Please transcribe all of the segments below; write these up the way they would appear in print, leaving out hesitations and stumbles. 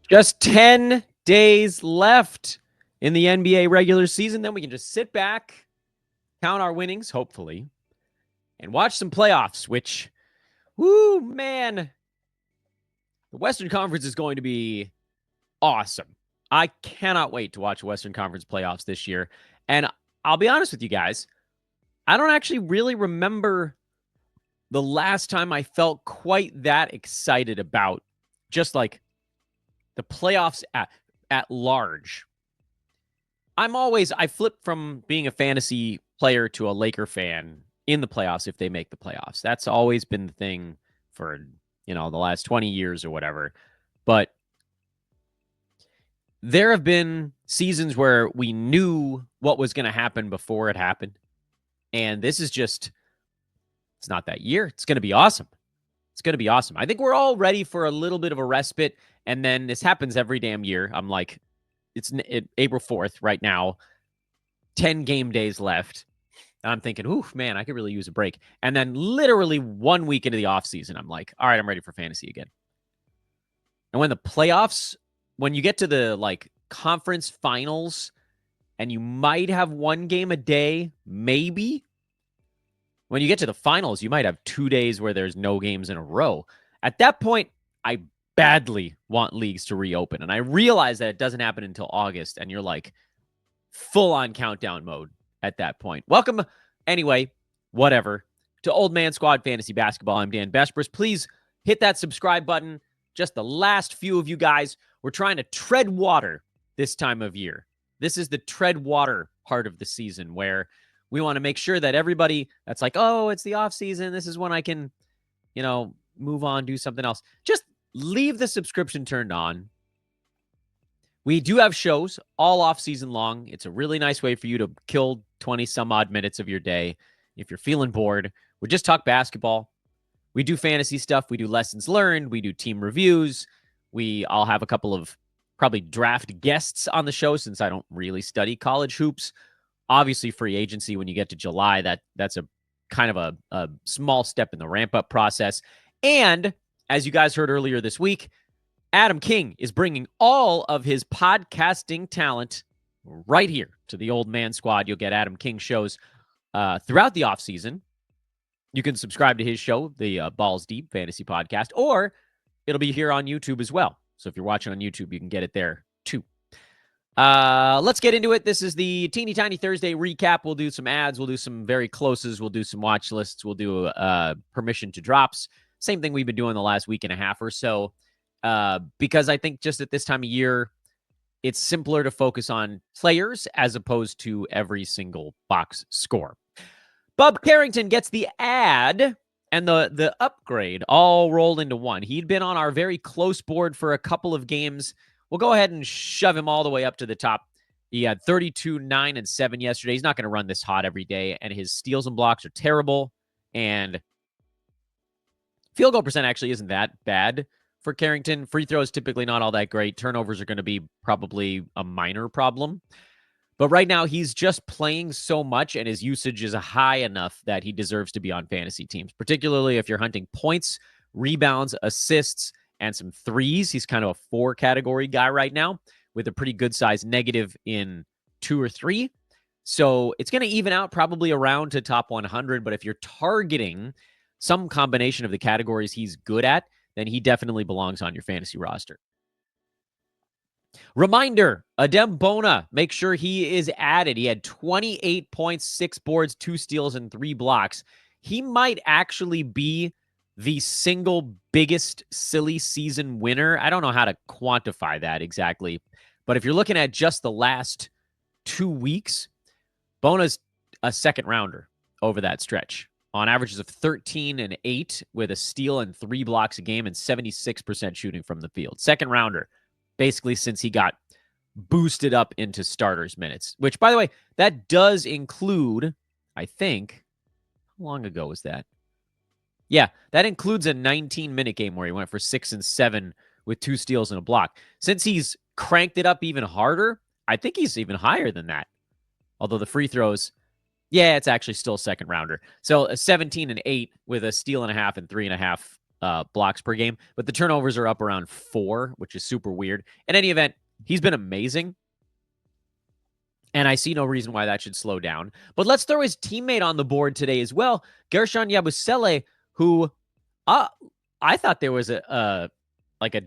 Just 10 days left in the NBA regular season. Then we can just sit back, count our winnings, hopefully, and watch some playoffs, which, whoo, man, the Western Conference is going to be awesome. I cannot wait to watch Western Conference playoffs this year. And I'll be honest with you guys, I don't actually really remember the last time I felt quite that excited about just like the playoffs at large. I flip from being a fantasy player to a Laker fan in the playoffs if they make the playoffs. That's always been the thing for, the last 20 years or whatever. But there have been seasons where we knew what was going to happen before it happened. And this is just, it's not that year. It's going to be awesome. It's going to be awesome. I think we're all ready for a little bit of a respite. And then this happens every damn year. I'm like, it's April 4th right now, 10 game days left. And I'm thinking, ooh, man, I could really use a break. And then literally 1 week into the offseason, I'm like, all right, I'm ready for fantasy again. And when the playoffs, when you get to the conference finals and you might have one game a day, maybe. When you get to the finals, you might have 2 days where there's no games in a row. At that point, I badly want leagues to reopen. And I realize that it doesn't happen until August. And you're like full on countdown mode at that point. Welcome, anyway, whatever, to Old Man Squad Fantasy Basketball. I'm Dan Bespris. Please hit that subscribe button. Just the last few of you guys. We're trying to tread water this time of year. This is the tread water part of the season where we want to make sure that everybody that's like, oh, it's the off season. This is when I can, move on, do something else. Just leave the subscription turned on. We do have shows all off season long. It's a really nice way for you to kill 20 some odd minutes of your day. If you're feeling bored, we just talk basketball. We do fantasy stuff. We do lessons learned. We do team reviews. I'll have a couple of probably draft guests on the show since I don't really study college hoops. Obviously, free agency when you get to July, that's a kind of a small step in the ramp-up process. And as you guys heard earlier this week, Adam King is bringing all of his podcasting talent right here to the Old Man Squad. You'll get Adam King shows throughout the offseason. You can subscribe to his show, the Balls Deep Fantasy Podcast, or it'll be here on YouTube as well. So if you're watching on YouTube, you can get it there too. Let's get into it. This is the Teeny Tiny Thursday recap. We'll do some ads. We'll do some very closes. We'll do some watch lists. We'll do permission to drops. Same thing we've been doing the last week and a half or so. Because I think just at this time of year, it's simpler to focus on players as opposed to every single box score. Bub Carrington gets the ad and the upgrade all rolled into one. He'd been on our very close board for a couple of games. We'll go ahead and shove him all the way up to the top. He had 32, 9, and 7 yesterday. He's not going to run this hot every day, and his steals and blocks are terrible. And field goal percent actually isn't that bad for Carrington. Free throws typically not all that great. Turnovers are going to be probably a minor problem. But right now, he's just playing so much, and his usage is high enough that he deserves to be on fantasy teams, particularly if you're hunting points, rebounds, assists, and some threes. He's kind of a 4-category guy right now with a pretty good size negative in 2 or 3. So it's going to even out probably around to top 100. But if you're targeting some combination of the categories he's good at, then he definitely belongs on your fantasy roster. Reminder, Adem Bona, make sure he is added. He had 28 points, 6 boards, 2 steals, and 3 blocks. He might actually be the single biggest silly season winner. I don't know how to quantify that exactly, but if you're looking at just the last 2 weeks, Bona's a second rounder over that stretch on averages of 13 and 8 with a steal and 3 blocks a game and 76% shooting from the field. Second rounder, basically since he got boosted up into starters minutes, which, by the way, that does include, I think, how long ago was that? Yeah, that includes a 19-minute game where he went for 6 and 7 with 2 steals and a block. Since he's cranked it up even harder, I think he's even higher than that. Although the free throws, yeah, it's actually still a second rounder. So a 17 and 8 with a steal and a half and 3.5 blocks per game, but the turnovers are up around 4, which is super weird. In any event, he's been amazing, and I see no reason why that should slow down. But let's throw his teammate on the board today as well, Gershon Yabusele, who I thought there was a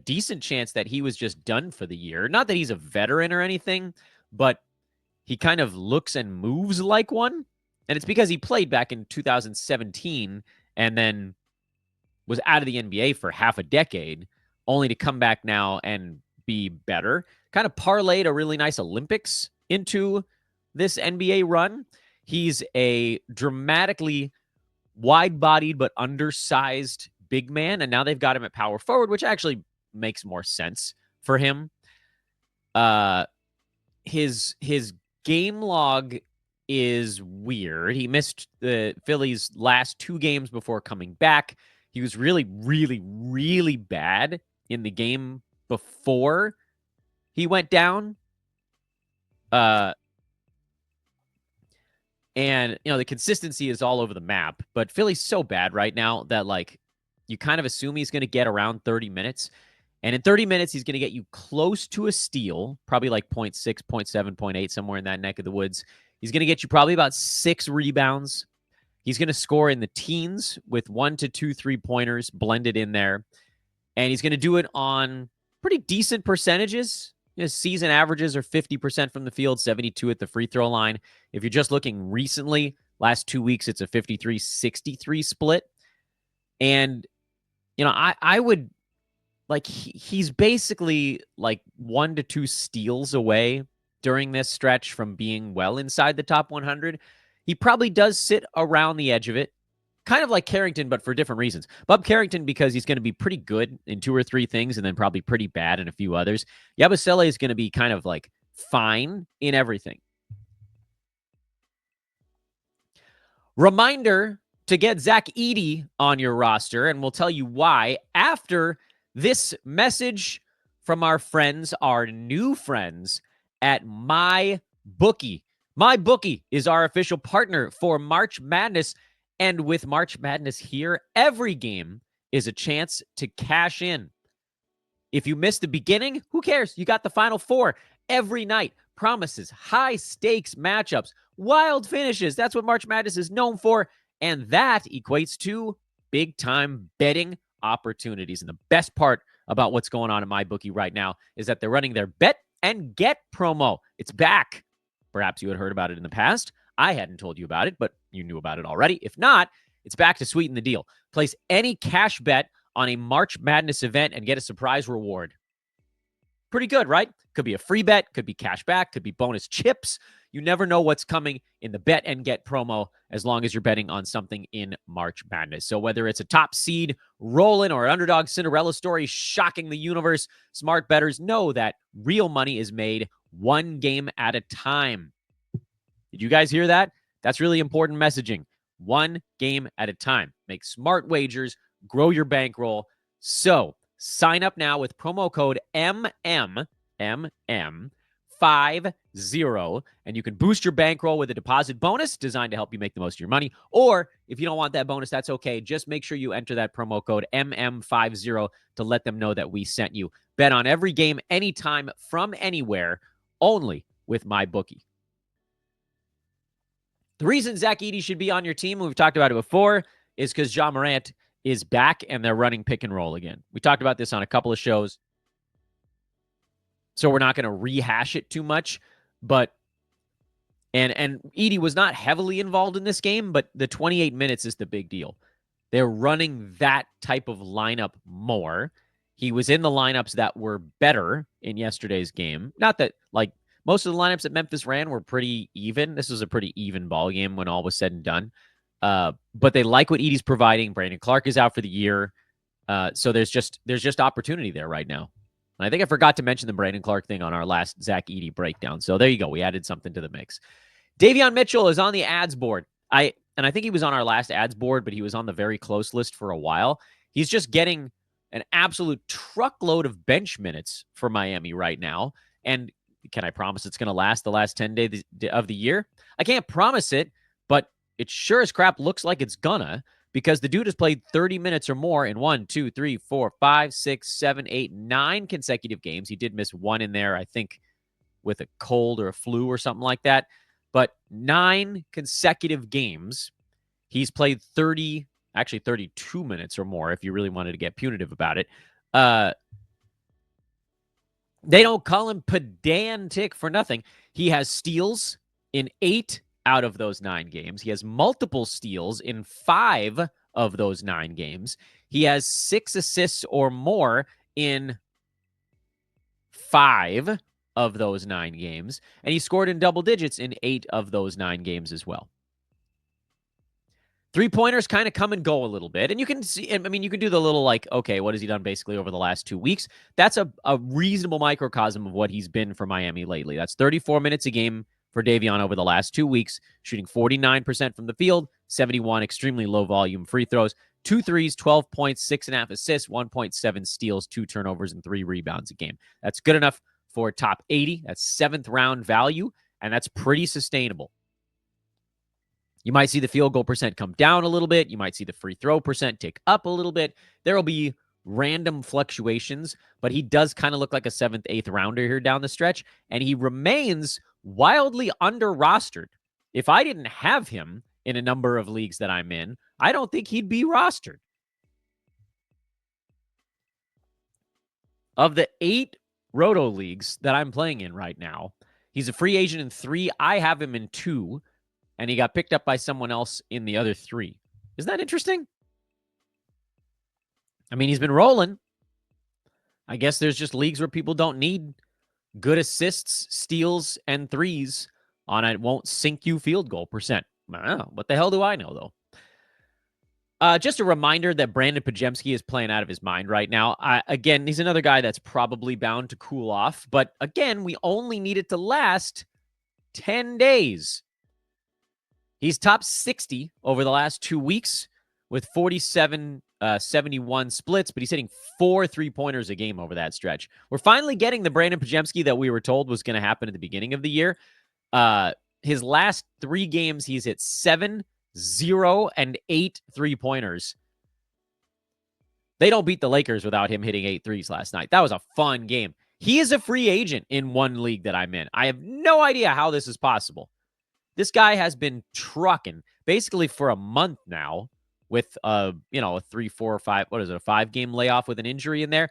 decent chance that he was just done for the year. Not that he's a veteran or anything, but he kind of looks and moves like one. And it's because he played back in 2017 and then was out of the NBA for half a decade, only to come back now and be better. Kind of parlayed a really nice Olympics into this NBA run. He's a dramatically wide-bodied but undersized big man, and now they've got him at power forward, which actually makes more sense for him. His game log is weird. He missed the Phillies' last 2 games before coming back. He was really, really, really bad in the game before he went down. And, the consistency is all over the map. But Philly's so bad right now that, you kind of assume he's going to get around 30 minutes. And in 30 minutes, he's going to get you close to a steal, probably like 0.6, 0.7, 0.8, somewhere in that neck of the woods. He's going to get you probably about 6 rebounds. He's going to score in the teens with 1 to 2 3-pointers blended in there. And he's going to do it on pretty decent percentages. His season averages are 50% from the field, 72 at the free throw line. If you're just looking recently, last 2 weeks, it's a 53-63 split. And, I would, he's basically 1 to 2 steals away during this stretch from being well inside the top 100. He probably does sit around the edge of it, kind of like Carrington, but for different reasons. Bub Carrington, because he's going to be pretty good in 2 or 3 things and then probably pretty bad in a few others. Yabusele is going to be kind of fine in everything. Reminder to get Zach Edey on your roster, and we'll tell you why after this message from our friends, our new friends at MyBookie. MyBookie is our official partner for March Madness. And with March Madness here, every game is a chance to cash in. If you missed the beginning, who cares? You got the Final Four every night. Promises, high-stakes matchups, wild finishes. That's what March Madness is known for. And that equates to big-time betting opportunities. And the best part about what's going on in MyBookie right now is that they're running their Bet and Get promo. It's back. Perhaps you had heard about it in the past. I hadn't told you about it, but you knew about it already. If not, it's back to sweeten the deal. Place any cash bet on a March Madness event and get a surprise reward. Pretty good, right? Could be a free bet, could be cash back, could be bonus chips. You never know what's coming in the Bet and Get promo as long as you're betting on something in March Madness. So whether it's a top seed rolling or an underdog Cinderella story shocking the universe, smart bettors know that real money is made one game at a time. Did you guys hear that? That's really important messaging. One game at a time. Make smart wagers, grow your bankroll. So sign up now with promo code MM50, and you can boost your bankroll with a deposit bonus designed to help you make the most of your money. Or if you don't want that bonus, that's okay. Just make sure you enter that promo code MM50 to let them know that we sent you. Bet on every game, anytime, from anywhere, only with MyBookie. The reason Zach Edey should be on your team, we've talked about it before, is because Ja Morant is back and they're running pick and roll again. We talked about this on a couple of shows, so we're not going to rehash it too much. But and Edey was not heavily involved in this game, but the 28 minutes is the big deal. They're running that type of lineup more. He was in the lineups that were better in yesterday's game. Not that, most of the lineups that Memphis ran were pretty even. This was a pretty even ball game when all was said and done. But they like what Edey's providing. Brandon Clark is out for the year. So there's just opportunity there right now. And I think I forgot to mention the Brandon Clark thing on our last Zach Edey breakdown. So there you go. We added something to the mix. Davion Mitchell is on the ads board. I think he was on our last ads board, but he was on the very close list for a while. He's just getting an absolute truckload of bench minutes for Miami right now. And can I promise it's going to last the last 10 days of the year? I can't promise it, but it sure as crap looks like it's gonna. because the dude has played 30 minutes or more in 1, 2, 3, 4, 5, 6, 7, 8, 9 consecutive games. He did miss one in there, I think, with a cold or a flu or something like that. But 9 consecutive games, he's played 30, actually 32 minutes or more, if you really wanted to get punitive about it. They don't call him pedantic for nothing. He has steals in 8 out of those 9 games. He has multiple steals in 5 of those 9 games. He has 6 assists or more in 5 of those 9 games. And he scored in double digits in 8 of those 9 games as well. Three-pointers kind of come and go a little bit. And you can see, I mean, you can do the little like, okay, what has he done basically over the last 2 weeks? That's a reasonable microcosm of what he's been for Miami lately. That's 34 minutes a game for Davion over the last 2 weeks, shooting 49% from the field, 71 extremely low volume free throws, 2 threes, 12 points, 6.5 assists, 1.7 steals, 2 turnovers, and 3 rebounds a game. That's good enough for top 80. That's 7th round value, and that's pretty sustainable. You might see the field goal percent come down a little bit. You might see the free throw percent tick up a little bit. There will be random fluctuations, but he does kind of look like a 7th, 8th rounder here down the stretch, and he remains wildly under-rostered. If I didn't have him in a number of leagues that I'm in, I don't think he'd be rostered. Of the 8 Roto leagues that I'm playing in right now, he's a free agent in 3. I have him in 2. And he got picked up by someone else in the other 3. Isn't that interesting? I mean, he's been rolling. I guess there's just leagues where people don't need good assists, steals, and threes on it. Won't sink you field goal percent. I don't know. What the hell do I know, though? Just a reminder that Brandin Podziemski is playing out of his mind right now. Again, he's another guy that's probably bound to cool off. But again, we only need it to last 10 days. He's top 60 over the last 2 weeks with 47, 71 splits, but he's hitting 4 3-pointers a game over that stretch. We're finally getting the Brandin Podziemski that we were told was going to happen at the beginning of the year. His last 3 games, he's hit 7, 0, and 8 3-pointers. They don't beat the Lakers without him hitting 8 threes last night. That was a fun game. He is a free agent in one league that I'm in. I have no idea how this is possible. This guy has been trucking basically for a month now with a 3, 4, 5, what is it, a 5-game layoff with an injury in there.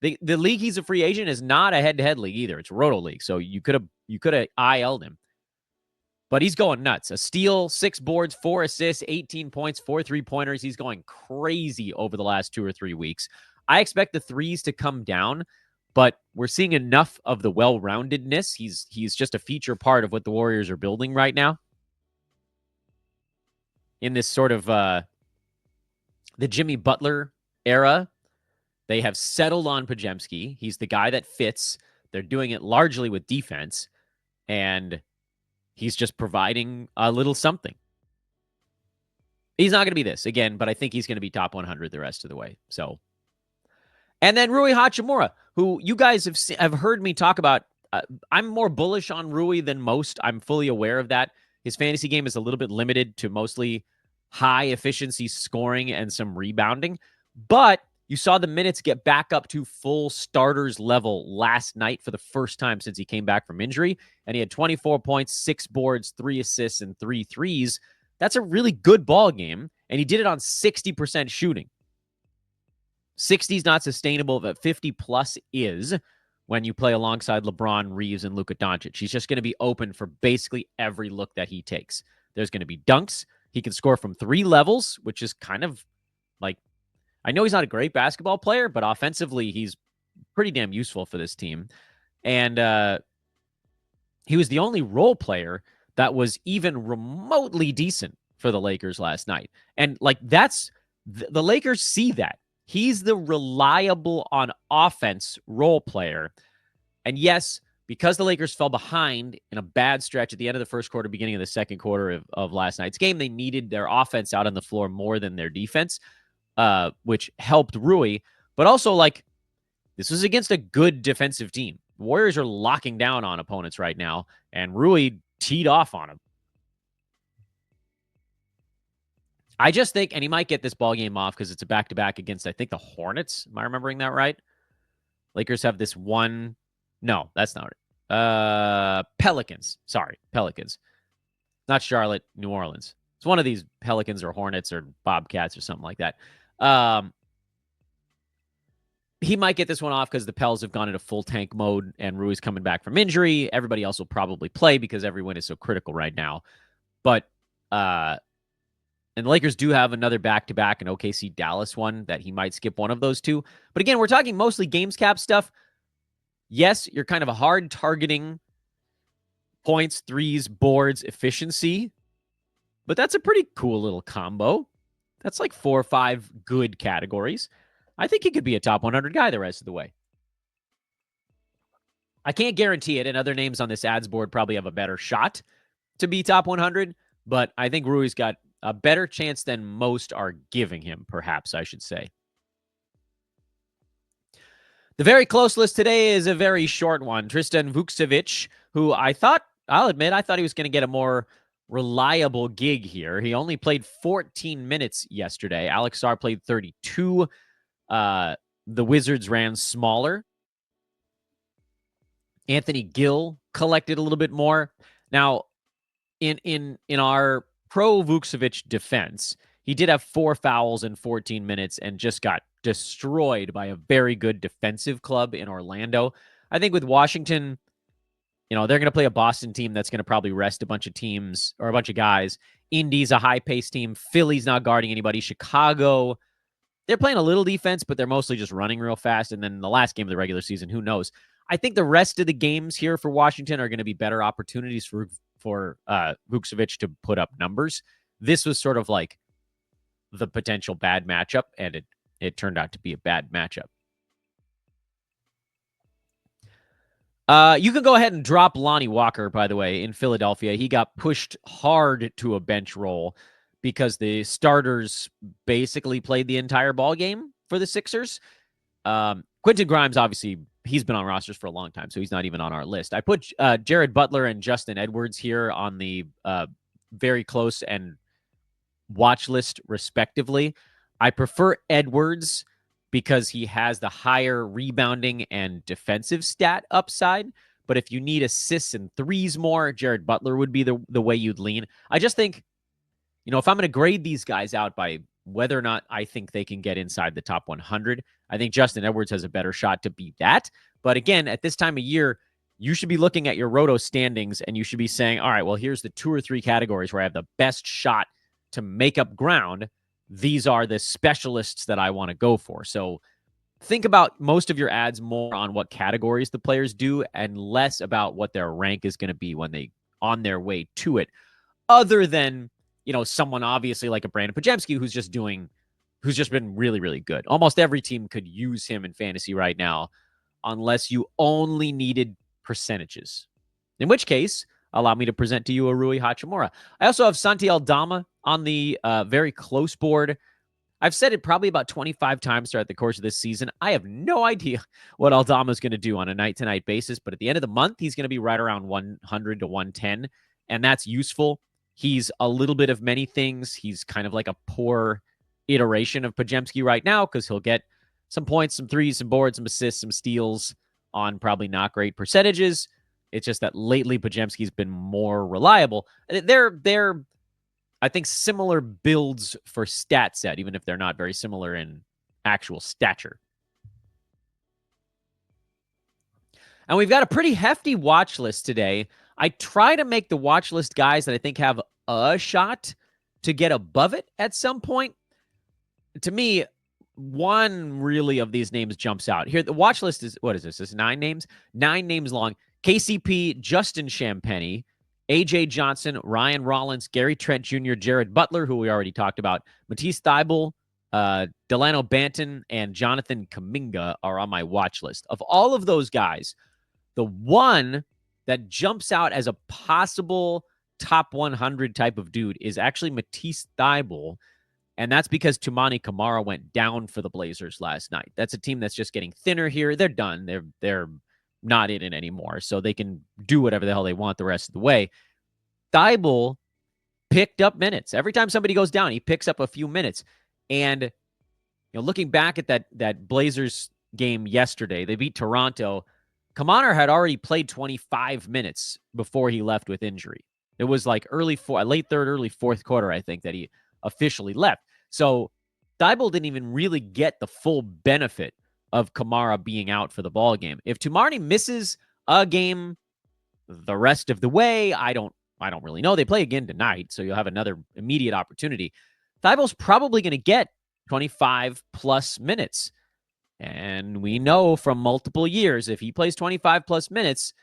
The league he's a free agent is not a head-to-head league either. It's a Roto league, so you could have IL'd him. But he's going nuts. A steal, 6 boards, 4 assists, 18 points, 4 3-pointers. He's going crazy over the last 2 or 3 weeks. I expect the threes to come down, but we're seeing enough of the well-roundedness. He's just a feature part of what the Warriors are building right now. In this sort of the Jimmy Butler era, they have settled on Podziemski. He's the guy that fits. They're doing it largely with defense, and he's just providing a little something. He's not going to be this again, but I think he's going to be top 100 the rest of the way. So. And then Rui Hachimura, who you guys have heard me talk about. I'm more bullish on Rui than most. I'm fully aware of that. His fantasy game is a little bit limited to mostly high efficiency scoring and some rebounding. But you saw the minutes get back up to full starters level last night for the first time since he came back from injury. And he had 24 points, 6 boards, 3 assists, and 3 threes. That's a really good ball game. And he did it on 60% shooting. 60 is not sustainable, but 50 plus is when you play alongside LeBron, Reeves, and Luka Doncic. He's just going to be open for basically every look that he takes. There's going to be dunks. He can score from 3 levels, which is kind of like, I know he's not a great basketball player, but offensively, he's pretty damn useful for this team. And he was the only role player that was even remotely decent for the Lakers last night. And like that's, the Lakers see that. He's the reliable on offense role player. And yes, because the Lakers fell behind in a bad stretch at the end of the first quarter, beginning of the second quarter of last night's game, they needed their offense out on the floor more than their defense, which helped Rui. But also, like, this was against a good defensive team. The Warriors are locking down on opponents right now, and Rui teed off on him. I just think, and he might get this ball game off because it's a back-to-back against, I think, the Hornets. Am I remembering that right? Lakers have this one. No, that's not it. Pelicans. Sorry, Pelicans. Not Charlotte, New Orleans. It's one of these Pelicans or Hornets or Bobcats or something like that. He might get this one off because the Pels have gone into full tank mode and Rui's coming back from injury. Everybody else will probably play because every win is so critical right now. But and the Lakers do have another back-to-back, an OKC Dallas one that he might skip one of those two. But again, we're talking mostly games cap stuff. Yes, you're kind of a hard targeting points, threes, boards, efficiency. But that's a pretty cool little combo. That's like 4 or 5 good categories. I think he could be a top 100 guy the rest of the way. I can't guarantee it, and other names on this ads board probably have a better shot to be top 100, but I think Rui's got a better chance than most are giving him, perhaps, I should say. The very close list today is a very short one. Tristan Vukcevic, who I'll admit, I thought he was going to get a more reliable gig here. He only played 14 minutes yesterday. Alex Sarr played 32. The Wizards ran smaller. Anthony Gill collected a little bit more. Now, in our pro Vukcevic defense, he did have 4 fouls in 14 minutes and just got destroyed by a very good defensive club in Orlando. I think with Washington, they're going to play a Boston team that's going to probably rest a bunch of teams or a bunch of guys. Indy's a high-paced team. Philly's not guarding anybody. Chicago, they're playing a little defense, but they're mostly just running real fast. And then the last game of the regular season, who knows? I think the rest of the games here for Washington are going to be better opportunities for Vukcevic to put up numbers. This was sort of like the potential bad matchup, and it turned out to be a bad matchup. You can go ahead and drop Lonnie Walker, by the way, in Philadelphia. He got pushed hard to a bench role because the starters basically played the entire ball game for the Sixers. Quentin Grimes, obviously, he's been on rosters for a long time, so he's not even on our list. I put Jared Butler and Justin Edwards here on the very close and watch list, respectively. I prefer Edwards because he has the higher rebounding and defensive stat upside. But if you need assists and threes more, Jared Butler would be the way you'd lean. I just think, if I'm going to grade these guys out by whether or not I think they can get inside the top 100, I think Justin Edwards has a better shot to beat that. But again, at this time of year, you should be looking at your Roto standings and you should be saying, all right, well, here's the 2 or 3 categories where I have the best shot to make up ground. These are the specialists that I want to go for. So think about most of your ads more on what categories the players do and less about what their rank is going to be when they on their way to it. Other than, someone obviously like a Brandin Podziemski who's just been really, really good. Almost every team could use him in fantasy right now unless you only needed percentages. In which case, allow me to present to you a Rui Hachimura. I also have Santi Aldama on the very close board. I've said it probably about 25 times throughout the course of this season. I have no idea what Aldama is going to do on a night-to-night basis, but at the end of the month, he's going to be right around 100 to 110, and that's useful. He's a little bit of many things. He's kind of like a poor iteration of Podziemski right now because he'll get some points, some threes, some boards, some assists, some steals on probably not great percentages. It's just that lately Podziemski's been more reliable. They're I think, similar builds for stat set, even if they're not very similar in actual stature. And we've got a pretty hefty watch list today. I try to make the watch list guys that I think have a shot to get above it at some point. To me, one really of these names jumps out. Here, the watch list is, what is this? This is 9 names? 9 names long. KCP, Justin Champagnie, AJ Johnson, Ryan Rollins, Gary Trent Jr., Jared Butler, who we already talked about, Matisse Thybulle, Delano Banton, and Jonathan Kuminga are on my watch list. Of all of those guys, the one that jumps out as a possible top 100 type of dude is actually Matisse Thybulle, and that's because Toumani Camara went down for the Blazers last night. That's a team that's just getting thinner here. They're done. They're not in it anymore, so they can do whatever the hell they want the rest of the way. Thybulle picked up minutes. Every time somebody goes down, he picks up a few minutes. And looking back at that Blazers game yesterday, they beat Toronto. Kamara had already played 25 minutes before he left with injury. It was like late third, early fourth quarter, I think, that he officially left. So Thibault didn't even really get the full benefit of Kamara being out for the ball game. If Tumarni misses a game the rest of the way, I don't really know. They play again tonight, so you'll have another immediate opportunity. Thibault's probably going to get 25 plus minutes. And we know from multiple years, if he plays 25 plus minutes,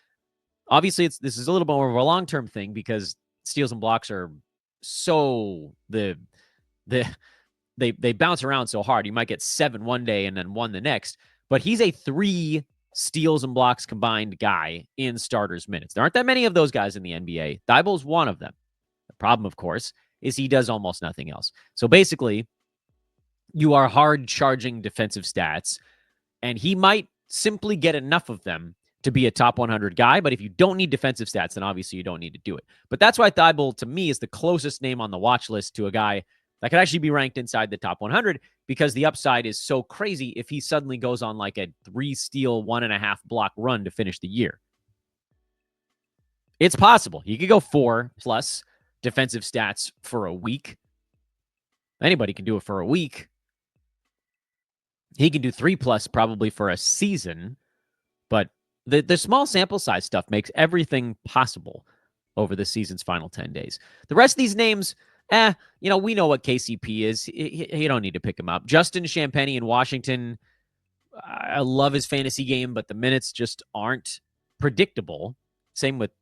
obviously this is a little more of a long-term thing because steals and blocks are so they bounce around so hard. You might get 7 one day and then 1 the next, but he's a 3 steals and blocks combined guy in starters minutes. There aren't that many of those guys in the NBA. Thibault's one of them. The problem, of course, is he does almost nothing else. So basically, you are hard charging defensive stats, and he might simply get enough of them to be a top 100 guy. But if you don't need defensive stats, then obviously you don't need to do it. But that's why Thibault, to me, is the closest name on the watch list to a guy that could actually be ranked inside the top 100 because the upside is so crazy if he suddenly goes on like a 3 steal, 1.5 block run to finish the year. It's possible. He could go 4 plus defensive stats for a week. Anybody can do it for a week. He can do 3 plus probably for a season, but the small sample size stuff makes everything possible over the season's final 10 days. The rest of these names, we know what KCP is. You don't need to pick him up. Justin Champagnie in Washington, I love his fantasy game, but the minutes just aren't predictable. Same with,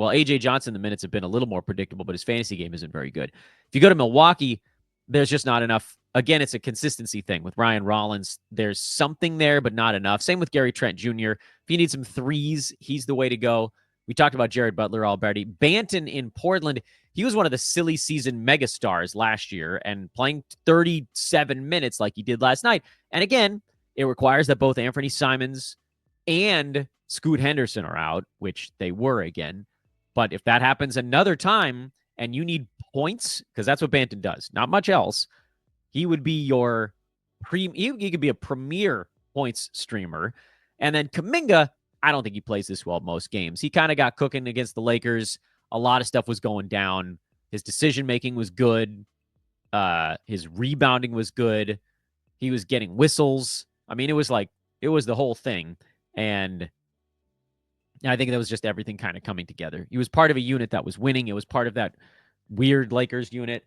AJ Johnson, the minutes have been a little more predictable, but his fantasy game isn't very good. If you go to Milwaukee, there's just not enough. Again, it's a consistency thing with Ryan Rollins. There's something there, but not enough. Same with Gary Trent Jr. If you need some threes, he's the way to go. We talked about Jared Butler already. Banton in Portland, he was one of the silly season megastars last year and playing 37 minutes like he did last night. And again, it requires that both Anthony Simons and Scoot Henderson are out, which they were again. But if that happens another time and you need points, because that's what Banton does, not much else, he would be your he could be a premier points streamer. And then Kuminga, I don't think he plays this well most games. He kind of got cooking against the Lakers. A lot of stuff was going down. His decision-making was good. His rebounding was good. He was getting whistles. I mean, it was the whole thing. And I think that was just everything kind of coming together. He was part of a unit that was winning. It was part of that weird Lakers unit.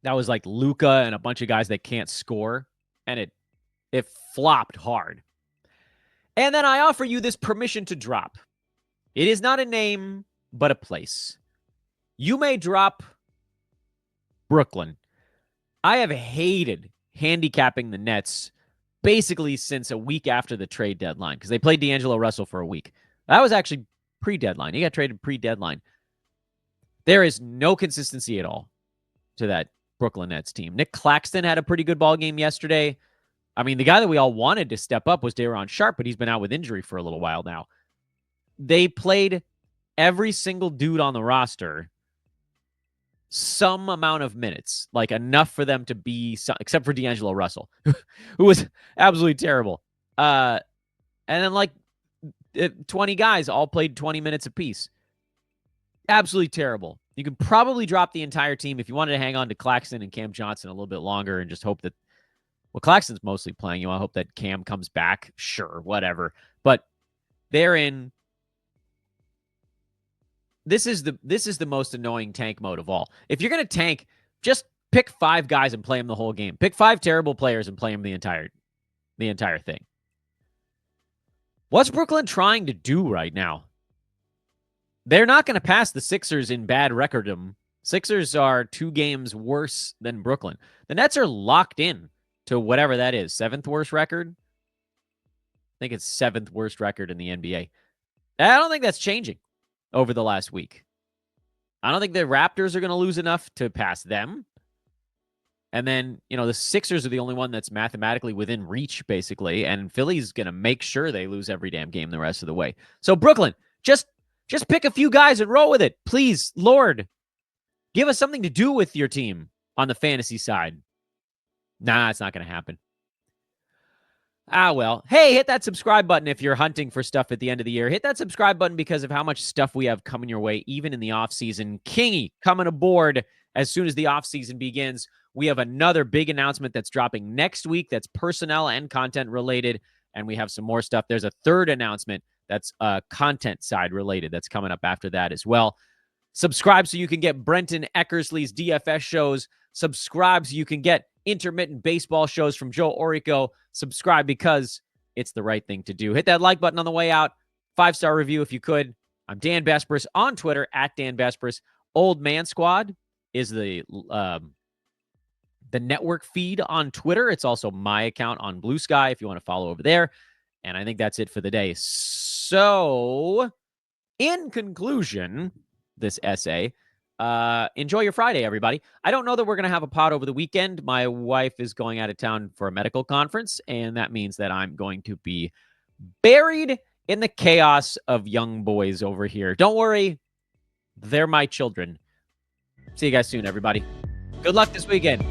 That was like Luka and a bunch of guys that can't score. And it flopped hard. And then I offer you this permission to drop. It is not a name, but a place. You may drop Brooklyn. I have hated handicapping the Nets basically since a week after the trade deadline because they played D'Angelo Russell for a week. That was actually pre-deadline. He got traded pre-deadline. There is no consistency at all to that Brooklyn Nets team. Nick Claxton had a pretty good ball game yesterday. I mean, the guy that we all wanted to step up was Daron Sharp, but he's been out with injury for a little while now. They played every single dude on the roster some amount of minutes, like enough for them to be, except for D'Angelo Russell, who was absolutely terrible. And then 20 guys all played 20 minutes apiece. Absolutely terrible. You could probably drop the entire team if you wanted to hang on to Claxton and Cam Johnson a little bit longer and just hope that, Claxton's mostly playing. I hope that Cam comes back. Sure, whatever. But they're in. This is the most annoying tank mode of all. If you're going to tank, just pick 5 guys and play them the whole game. Pick 5 terrible players and play them the entire thing. What's Brooklyn trying to do right now? They're not going to pass the Sixers in bad recordum. Sixers are 2 games worse than Brooklyn. The Nets are locked in to whatever that is. 7th worst record? I think it's 7th worst record in the NBA. I don't think that's changing over the last week. I don't think the Raptors are going to lose enough to pass them. And then, the Sixers are the only one that's mathematically within reach, basically. And Philly's going to make sure they lose every damn game the rest of the way. So Brooklyn, just Just pick a few guys and roll with it. Please, Lord, give us something to do with your team on the fantasy side. Nah, it's not going to happen. Well. Hey, hit that subscribe button if you're hunting for stuff at the end of the year. Hit that subscribe button because of how much stuff we have coming your way, even in the offseason. Kingy coming aboard as soon as the offseason begins. We have another big announcement that's dropping next week that's personnel and content related, and we have some more stuff. There's a third announcement that's content side related that's coming up after that as well. Subscribe so you can get Brenton Eckersley's DFS shows. Subscribe so you can get intermittent baseball shows from Joe Orico. Subscribe because it's the right thing to do. Hit that like button on the way out. 5-star review if you could. I'm Dan Besbris on Twitter at Dan Besbris. Old Man Squad is the network feed on Twitter. It's also my account on Blue Sky if you want to follow over there. And I think that's it for the day. So, in conclusion, this essay, enjoy your Friday, everybody. I don't know that we're going to have a pod over the weekend. My wife is going out of town for a medical conference, and that means that I'm going to be buried in the chaos of young boys over here. Don't worry. They're my children. See you guys soon, everybody. Good luck this weekend.